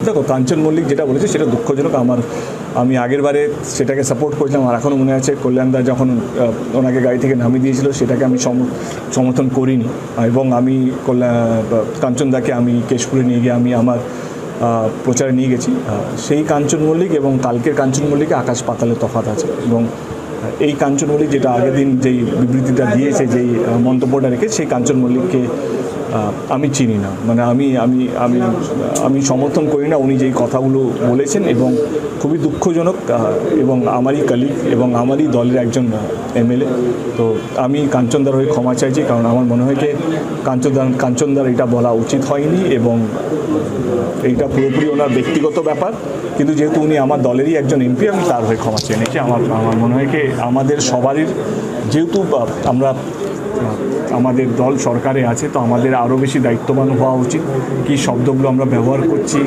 দেখো, কাঞ্চন মল্লিক যেটা বলেছে সেটা দুঃখজনক। আমি আগের বারে সেটাকে সাপোর্ট করেছিলাম। আর এখনও মনে আছে কল্যাণদা যখন ওনাকে গাড়ি থেকে নামিয়ে দিয়েছিল, সেটাকে আমি সমর্থন করিনি। এবং আমি কাঞ্চনদাকে আমি কেশপুরে নিয়ে গিয়ে আমি আমার প্রচারে নিয়ে গেছি। সেই কাঞ্চন মল্লিক এবং কালকের কাঞ্চন মল্লিকে আকাশ পাতালের তফাৎ আছে। এবং এই কাঞ্চন মল্লিক যেটা আগের দিন যেই বিবৃতিটা দিয়েছে, যেই মন্তব্যটা রেখে, সেই কাঞ্চন মল্লিককে আমি চিনি না। মানে আমি সমর্থন করি না উনি যেই কথাগুলো বলেছেন, এবং খুবই দুঃখজনক। এবং আমারই কলিগ এবং আমারই দলের একজন এমএলএ। তো আমি কাঞ্চনদার হয়ে ক্ষমা চাইছি, কারণ আমার মনে হয় যে কাঞ্চনদার এটা বলা উচিত হয়নি, এবং এইটা পুরোপুরি ওনার ব্যক্তিগত ব্যাপার। কিন্তু যেহেতু উনি আমার দলেরই একজন এমপি, আমি তার হয়ে ক্ষমা চেয়ে নিয়েছি। আমার মনে হয় কি আমাদের সবারই, যেহেতু আমাদের দল সরকারে আছে, তো আমাদের আরও বেশি দায়িত্ববান হওয়া উচিত। কী শব্দগুলো আমরা ব্যবহার করছি,